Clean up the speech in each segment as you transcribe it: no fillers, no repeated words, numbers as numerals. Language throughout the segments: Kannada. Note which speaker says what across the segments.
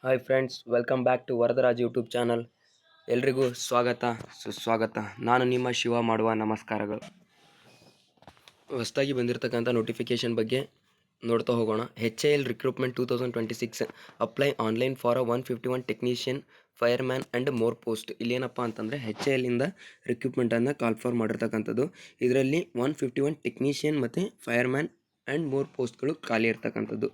Speaker 1: Hi friends, welcome back to Varadaraj YouTube channel. ಎಲ್ರಿಗೂ ಸ್ವಾಗತ ಸುಸ್ವಾಗತ. ನಾನು ನಿಮ್ಮ ಶಿವ ಮಾಡುವ ನಮಸ್ಕಾರಗಳು. ಹೊಸದಾಗಿ ಬಂದಿರತಕ್ಕಂಥ ನೋಟಿಫಿಕೇಷನ್ ಬಗ್ಗೆ ನೋಡ್ತಾ ಹೋಗೋಣ. HAL recruitment 2026 apply online for 151 technician fireman and more post. ಇಲ್ಲೇನಪ್ಪ ಅಂತಂದರೆ HAL ಇಂದ ರಿಕ್ರೂಟ್ಮೆಂಟನ್ನು ಕಾಲ್ ಫಾರ್ ಮಾಡಿರ್ತಕ್ಕಂಥದ್ದು. ಇದರಲ್ಲಿ 151 ಟೆಕ್ನಿಷಿಯನ್ ಮತ್ತು ಫೈರ್ಮ್ಯಾನ್ ಆ್ಯಂಡ್ ಮೋರ್ ಪೋಸ್ಟ್ಗಳು ಖಾಲಿ ಇರ್ತಕ್ಕಂಥದ್ದು.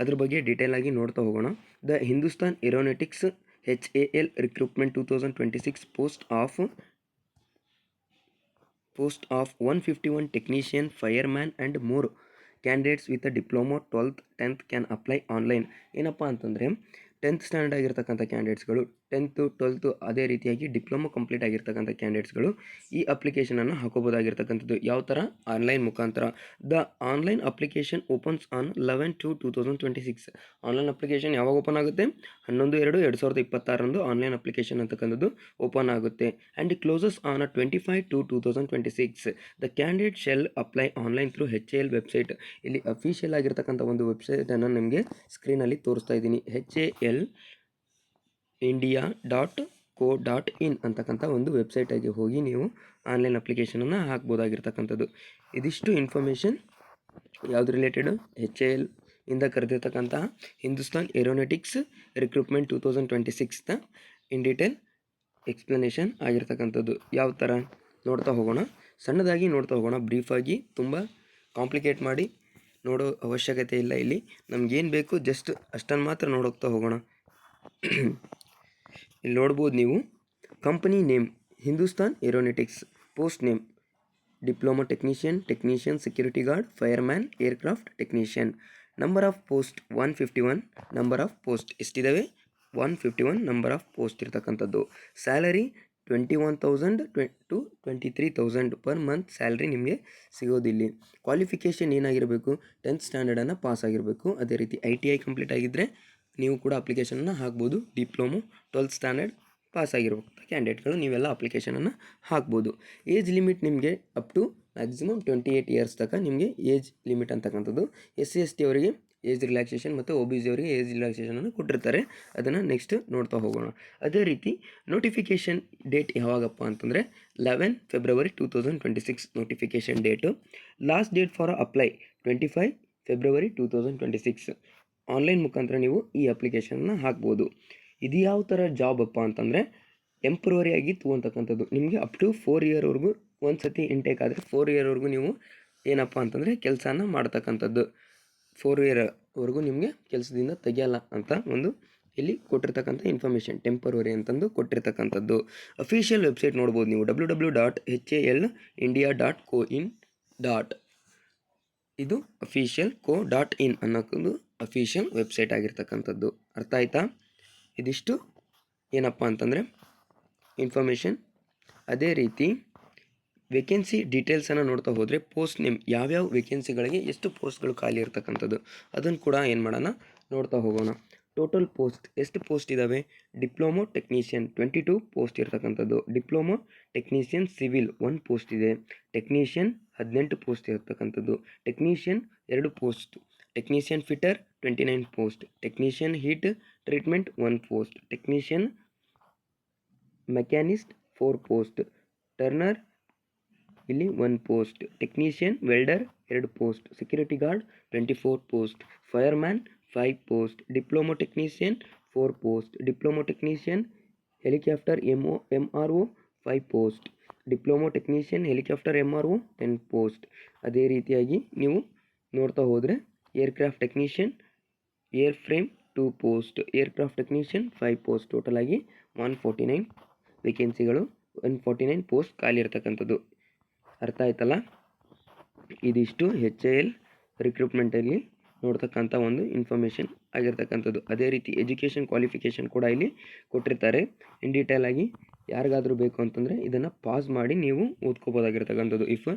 Speaker 1: ಅದ್ರ ಬಗ್ಗೆ ಡೀಟೇಲ್ ಆಗಿ ನೋಡ್ತಾ ಹೋಗೋಣ. The Hindustan aeronautics HAL recruitment 2026 post of 151 technician, fireman and more candidates with a diploma 12th 10th can apply online. ಏನಪ್ಪ ಅಂತಂದರೆ 10th ಸ್ಟ್ಯಾಂಡರ್ಡ್ ಆಗಿರ್ತಕ್ಕಂಥ ಕ್ಯಾಂಡಿಡೇಟ್ಸ್ಗಳು, 10th 12th ಅದೇ ರೀತಿಯಾಗಿ ಡಿಪ್ಲೊಮೊ ಕಂಪ್ಲೀಟ್ ಆಗಿರ್ತಕ್ಕಂಥ ಕ್ಯಾಂಡಿಡೇಟ್ಸ್ಗಳು ಈ ಅಪ್ಲಿಕೇಶನನ್ನು ಹಾಕೋಬೋದಾಗಿರ್ತಕ್ಕಂಥದ್ದು. ಯಾವ ಥರ? ಆನ್ಲೈನ್ ಮುಖಾಂತರ. The online application opens on 11/2/2026. Online application ಯಾವಾಗ ಓಪನ್ ಆಗುತ್ತೆ? 11/2/2026 ಆನ್ಲೈನ್ ಅಪ್ಲಿಕೇಶನ್ ಅಂತಕ್ಕಂಥದ್ದು ಓಪನ್ ಆಗುತ್ತೆ. And closes on 25/2/2026. The candidate shell apply online through HAL website. ಇಲ್ಲಿ ಅಫಿಷಿಯಲ್ ಆಗಿರ್ತಕ್ಕಂಥ ಒಂದು ವೆಬ್ಸೈಟನ್ನು ನಿಮಗೆ ಸ್ಕ್ರೀನಲ್ಲಿ ತೋರಿಸ್ತಾ ಇದ್ದೀನಿ. HALindia.co.in ಅಂತಕ್ಕಂಥ ಒಂದು ವೆಬ್ಸೈಟಾಗಿ ಹೋಗಿ ನೀವು ಆನ್ಲೈನ್ ಅಪ್ಲಿಕೇಶನನ್ನು ಹಾಕ್ಬೋದಾಗಿರ್ತಕ್ಕಂಥದ್ದು. ಇದಿಷ್ಟು ಇನ್ಫಾರ್ಮೇಷನ್ ಯಾವುದು ರಿಲೇಟೆಡು? HAL ಇಂದ ಕರೆದಿರ್ತಕ್ಕಂತಹ Hindustan Aeronautics recruitment 2026 in detail explanation ಆಗಿರ್ತಕ್ಕಂಥದ್ದು. ಯಾವ ಥರ ನೋಡ್ತಾ ಹೋಗೋಣ, ಸಣ್ಣದಾಗಿ ನೋಡ್ತಾ ಹೋಗೋಣ, ಬ್ರೀಫಾಗಿ. ತುಂಬ ಕಾಂಪ್ಲಿಕೇಟ್ ಮಾಡಿ ನೋಡೋ ಅವಶ್ಯಕತೆ ಇಲ್ಲ. ಇಲ್ಲಿ ನಮಗೇನು ಬೇಕು ಜಸ್ಟ್ ಅಷ್ಟನ್ನು ಮಾತ್ರ ನೋಡೋಗ್ತಾ ಹೋಗೋಣ. ಇಲ್ಲಿ ನೋಡ್ಬೋದು ನೀವು. Company name Hindustan Aeronautics. Post name diploma technician security guard, fireman, aircraft technician. Number of post 151. Number of post ಎಷ್ಟಿದ್ದಾವೆ? 151 ನಂಬರ್ ಆಫ್ ಪೋಸ್ಟ್ ಇರ್ತಕ್ಕಂಥದ್ದು. Salary 21,000 to 23,000 per month salary ನಿಮಗೆ ಸಿಗೋದಿಲ್ಲಿ. ಕ್ವಾಲಿಫಿಕೇಷನ್ ಏನಾಗಿರಬೇಕು? 10th ಸ್ಟ್ಯಾಂಡರ್ಡನ್ನು ಪಾಸ್ ಆಗಿರಬೇಕು. ಅದೇ ರೀತಿ ITI ಕಂಪ್ಲೀಟ್ ಆಗಿದ್ದರೆ ನೀವು ಕೂಡ ಅಪ್ಲಿಕೇಶನನ್ನು ಹಾಕ್ಬೋದು. ಡಿಪ್ಲೊಮೊ 12th ಸ್ಟ್ಯಾಂಡರ್ಡ್ ಪಾಸ್ ಆಗಿರ್ಬೇಕು ಕ್ಯಾಂಡಿಡೇಟ್ಗಳು ನೀವೆಲ್ಲ ಅಪ್ಲಿಕೇಶನನ್ನು ಹಾಕ್ಬೋದು. ಏಜ್ ಲಿಮಿಟ್ ನಿಮಗೆ ಅಪ್ ಟು ಮ್ಯಾಕ್ಸಿಮಮ್ 28 ಇಯರ್ಸ್ ತನಕ ನಿಮಗೆ ಏಜ್ ಲಿಮಿಟ್ ಅಂತಕ್ಕಂಥದ್ದು. SC/ST ಅವರಿಗೆ ಏಜ್ ರಿಲ್ಯಾಕ್ಸೇಷನ್ ಮತ್ತು OBC ಅವರಿಗೆ ಏಜ್ ರಿಲ್ಯಾಕ್ಸೇಷನನ್ನು ಕೊಟ್ಟಿರ್ತಾರೆ. ಅದನ್ನು ನೆಕ್ಸ್ಟ್ ನೋಡ್ತಾ ಹೋಗೋಣ. ಅದೇ ರೀತಿ ನೋಟಿಫಿಕೇಷನ್ ಡೇಟ್ ಯಾವಾಗಪ್ಪ ಅಂತಂದರೆ 11 February 2026 notification date. Last date for apply 25 February 2026. Online ಮುಖಾಂತರ ನೀವು ಈ ಅಪ್ಲಿಕೇಶನ್ನ ಹಾಕ್ಬೋದು. ಇದು ಯಾವ ಥರ ಜಾಬ್ ಅಪ್ಪ ಅಂತಂದರೆ ಟೆಂಪ್ರವರಿ ಆಗಿ ತೊಗೊತಕ್ಕಂಥದ್ದು. ನಿಮಗೆ ಅಪ್ ಟು 4 ಇಯರ್ವರೆಗೂ ಒಂದು ಸತಿ ಇಂಟೇಕ್ ಆದರೆ 4 ಇಯರ್ವರೆಗೂ ನೀವು ಏನಪ್ಪ ಅಂತಂದರೆ ಕೆಲಸನ ಮಾಡ್ತಕ್ಕಂಥದ್ದು. 4 ಇಯರ್ವರೆಗೂ ನಿಮಗೆ ಕೆಲಸದಿಂದ ತೆಗೆಯಲ್ಲ ಅಂತ ಒಂದು ಇಲ್ಲಿ ಕೊಟ್ಟಿರ್ತಕ್ಕಂಥ ಇನ್ಫಾರ್ಮೇಷನ್, ಟೆಂಪರರಿ ಅಂತಂದು ಕೊಟ್ಟಿರ್ತಕ್ಕಂಥದ್ದು. ಅಫಿಷಿಯಲ್ ವೆಬ್ಸೈಟ್ ನೋಡ್ಬೋದು ನೀವು, www.halindia.co.in. ಇದು ಅಫಿಷಿಯಲ್ co.in ಅನ್ನೋಕ್ಕೊಂದು ಅಫಿಷಿಯಲ್ ವೆಬ್ಸೈಟ್ ಆಗಿರ್ತಕ್ಕಂಥದ್ದು. ಅರ್ಥ ಆಯ್ತಾ? ಇದಿಷ್ಟು ಏನಪ್ಪ ಅಂತಂದರೆ ಇನ್ಫಾರ್ಮೇಷನ್. ಅದೇ ರೀತಿ ವೇಕೆನ್ಸಿ ಡೀಟೇಲ್ಸನ್ನು ನೋಡ್ತಾ ಹೋದರೆ ಪೋಸ್ಟ್ ನೇಮ್, ಯಾವ್ಯಾವ ವೇಕೆನ್ಸಿಗಳಿಗೆ ಎಷ್ಟು ಪೋಸ್ಟ್ಗಳು ಖಾಲಿ ಇರ್ತಕ್ಕಂಥದ್ದು ಅದನ್ನು ಕೂಡ ಏನು ಮಾಡೋಣ ನೋಡ್ತಾ ಹೋಗೋಣ. ಟೋಟಲ್ ಪೋಸ್ಟ್ ಎಷ್ಟು ಪೋಸ್ಟ್ ಇದ್ದಾವೆ? ಡಿಪ್ಲೊಮೊ ಟೆಕ್ನಿಷಿಯನ್ 22 ಪೋಸ್ಟ್ ಇರ್ತಕ್ಕಂಥದ್ದು. ಡಿಪ್ಲೊಮೊ ಟೆಕ್ನಿಷಿಯನ್ ಸಿವಿಲ್ 1 ಪೋಸ್ಟ್ ಇದೆ. ಟೆಕ್ನಿಷಿಯನ್ 18 ಪೋಸ್ಟ್ ಇರ್ತಕ್ಕಂಥದ್ದು. Technician 2 post. Technician fitter 29 post. Technician heat treatment 1 post. Technician machinist 4 post. Turner ಇಲ್ಲಿ 1 post. Technician welder 2 post. Security guard 24 post. Fireman 5 post. Diploma technician 4 post. Diploma technician helicopter MRO 5 post. Diploma technician helicopter MRO 10 post. ಅದೇ ರೀತಿಯಾಗಿ ನೀವು ನೋಡ್ತಾ ಹೋದರೆ aircraft technician air frame 2 post. Aircraft technician 5 post. Total ಆಗಿ 149 ವೇಕೆನ್ಸಿಗಳು, 149 ಪೋಸ್ಟ್ ಖಾಲಿ ಇರ್ತಕ್ಕಂಥದ್ದು. ಅರ್ಥ ಆಯ್ತಲ್ಲ? ಇದಿಷ್ಟು HAL ರಿಕ್ರೂಟ್ಮೆಂಟಲ್ಲಿ ನೋಡ್ತಕ್ಕಂಥ ಒಂದು ಇನ್ಫಾರ್ಮೇಷನ್ ಆಗಿರ್ತಕ್ಕಂಥದ್ದು. ಅದೇ ರೀತಿ ಎಜುಕೇಷನ್ ಕ್ವಾಲಿಫಿಕೇಷನ್ ಕೂಡ ಇಲ್ಲಿ ಕೊಟ್ಟಿರ್ತಾರೆ ಇನ್ ಡೀಟೇಲ್ ಆಗಿ. ಯಾರಿಗಾದರೂ ಬೇಕು ಅಂತಂದರೆ ಇದನ್ನು ಪಾಸ್ ಮಾಡಿ ನೀವು ಓದ್ಕೋಬೋದಾಗಿರ್ತಕ್ಕಂಥದ್ದು. ಇಫ್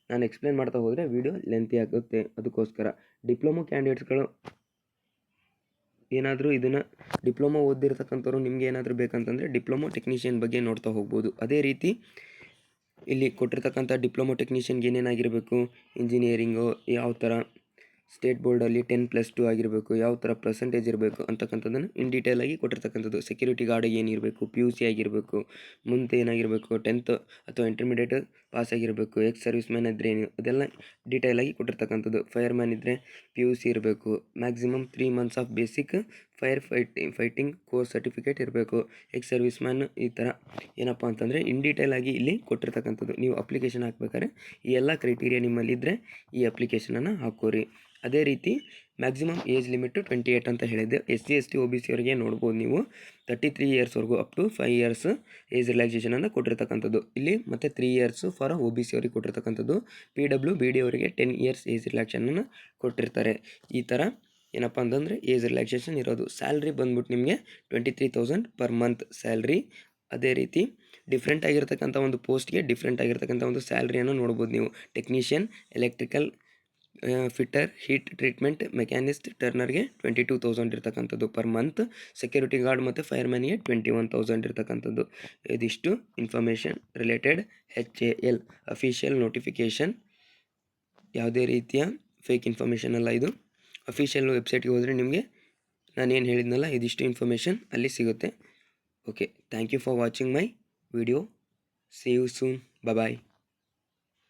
Speaker 1: ನಾನು ಎಕ್ಸ್ಪ್ಲೇನ್ ಮಾಡ್ತಾ ಹೋದರೆ ವಿಡಿಯೋ ಲೆಂತಿ ಆಗುತ್ತೆ. ಅದಕ್ಕೋಸ್ಕರ ಡಿಪ್ಲೊಮೊ ಕ್ಯಾಂಡಿಡೇಟ್ಸ್ಗಳು ಏನಾದರೂ ಇದನ್ನು ಡಿಪ್ಲೊಮೊ ಓದಿರ್ತಕ್ಕಂಥವ್ರು ನಿಮಗೆ ಏನಾದರೂ ಬೇಕಂತಂದರೆ ಡಿಪ್ಲೊಮೊ ಟೆಕ್ನಿಷಿಯನ್ ಬಗ್ಗೆ ನೋಡ್ತಾ ಹೋಗ್ಬೋದು. ಅದೇ ರೀತಿ ಇಲ್ಲಿ ಕೊಟ್ಟಿರ್ತಕ್ಕಂಥ ಡಿಪ್ಲೊಮೊ ಟೆಕ್ನಿಷಿಯನ್ಗೆ ಏನೇನಾಗಿರಬೇಕು, ಇಂಜಿನಿಯರಿಂಗು ಯಾವ ಥರ ಸ್ಟೇಟ್ ಬೋರ್ಡಲ್ಲಿ 10+2 ಆಗಿರಬೇಕು, ಯಾವ ಥರ ಪರ್ಸೆಂಟೇಜ್ ಇರಬೇಕು ಅಂತಕ್ಕಂಥದ್ದನ್ನು ಇನ್ ಡೀಟೇಲ್ ಆಗಿ ಕೊಟ್ಟಿರ್ತಕ್ಕಂಥದ್ದು. ಸೆಕ್ಯೂರಿಟಿ ಗಾರ್ಡ್ ಏನಿರಬೇಕು, PUC ಆಗಿರಬೇಕು, ಮುಂದೆ ಏನಾಗಿರಬೇಕು, 10th ಅಥವಾ ಇಂಟರ್ಮೀಡಿಯೇಟ್ ಪಾಸ್ ಆಗಿರಬೇಕು, ಎಕ್ಸ್ ಸರ್ವಿಸ್ ಮ್ಯಾನ್ ಇದ್ದರೆ ಏನು, ಅದೆಲ್ಲ ಡೀಟೇಲ್ ಆಗಿ ಕೊಟ್ಟಿರ್ತಕ್ಕಂಥದ್ದು. ಫೈರ್ ಮ್ಯಾನ್ ಇದ್ದರೆ PUC ಇರಬೇಕು, maximum 3 months of basic fire fighting course certificate ಇರಬೇಕು, ಎಕ್ಸ್ ಸರ್ವಿಸ್ ಮ್ಯಾನ್. ಈ ಥರ ಏನಪ್ಪ ಅಂತಂದರೆ ಇನ್ ಡೀಟೇಲ್ ಆಗಿ ಇಲ್ಲಿ ಕೊಟ್ಟಿರ್ತಕ್ಕಂಥದ್ದು. ನೀವು ಅಪ್ಲಿಕೇಶನ್ ಹಾಕ್ಬೇಕಾದ್ರೆ ಈ ಎಲ್ಲ ಕ್ರೈಟೀರಿಯಾ ನಿಮ್ಮಲ್ಲಿದ್ದರೆ ಈ ಅಪ್ಲಿಕೇಶನನ್ನು ಹಾಕೋರಿ. ಅದೇ ರೀತಿ ಮ್ಯಾಕ್ಸಿಮಮ್ ಏಜ್ ಲಿಮಿಟು 28 ಅಂತ ಹೇಳಿದ್ದೆ. SC ST OBC ಅವರಿಗೆ ನೋಡ್ಬೋದು ನೀವು 33 ಇಯರ್ಸ್ವರೆಗೂ ಅಪ್ ಟು 5 years ಏಜ್ ರಿಲ್ಯಾಕ್ಸೇಷನನ್ನು ಕೊಟ್ಟಿರ್ತಕ್ಕಂಥದ್ದು ಇಲ್ಲಿ. ಮತ್ತು 3 years ಫಾರ್ OBC ಅವರಿಗೆ ಕೊಟ್ಟಿರ್ತಕ್ಕಂಥದ್ದು. PWBD ಅವರಿಗೆ 10 years ಏಜ್ ರಿಲ್ಯಾಕ್ಸೇಷನನ್ನು ಕೊಟ್ಟಿರ್ತಾರೆ. ಈ ಥರ ಏನಪ್ಪ ಅಂತಂದರೆ ಏಜ್ ರಿಲ್ಯಾಕ್ಸೇಷನ್ ಇರೋದು. ಸ್ಯಾಲ್ರಿ ಬಂದ್ಬಿಟ್ಟು ನಿಮಗೆ 23,000 per month ಸ್ಯಾಲ್ರಿ. ಅದೇ ರೀತಿ ಡಿಫ್ರೆಂಟ್ ಆಗಿರ್ತಕ್ಕಂಥ ಒಂದು ಪೋಸ್ಟ್ಗೆ ಡಿಫ್ರೆಂಟ್ ಆಗಿರ್ತಕ್ಕಂಥ ಒಂದು ಸ್ಯಾಲ್ರಿಯನ್ನು ನೋಡ್ಬೋದು ನೀವು. Technician, electrical fitter, heat treatment machinist, ಟರ್ನರ್ಗೆ 22,000 ಇರ್ತಕ್ಕಂಥದ್ದು ಪರ್ ಮಂತ್. ಸೆಕ್ಯೂರಿಟಿ ಗಾರ್ಡ್ ಮತ್ತು ಫೈರ್ಮ್ಯಾನ್ಗೆ 21,000 ಇರ್ತಕ್ಕಂಥದ್ದು. ಇದಿಷ್ಟು information related HAL official notification. ಯಾವುದೇ ರೀತಿಯ ಫೇಕ್ ಇನ್ಫಾರ್ಮೇಷನ್ ಅಲ್ಲ ಇದು. ಅಫಿಷಿಯಲ್ ವೆಬ್ಸೈಟ್ಗೆ ಹೋದರೆ ನಿಮಗೆ ನಾನೇನು ಹೇಳಿದ್ನಲ್ಲ ಇದಿಷ್ಟು ಇನ್ಫಾರ್ಮೇಷನ್ ಅಲ್ಲಿ ಸಿಗುತ್ತೆ. Okay, thank you for watching my video. See you soon. Bye.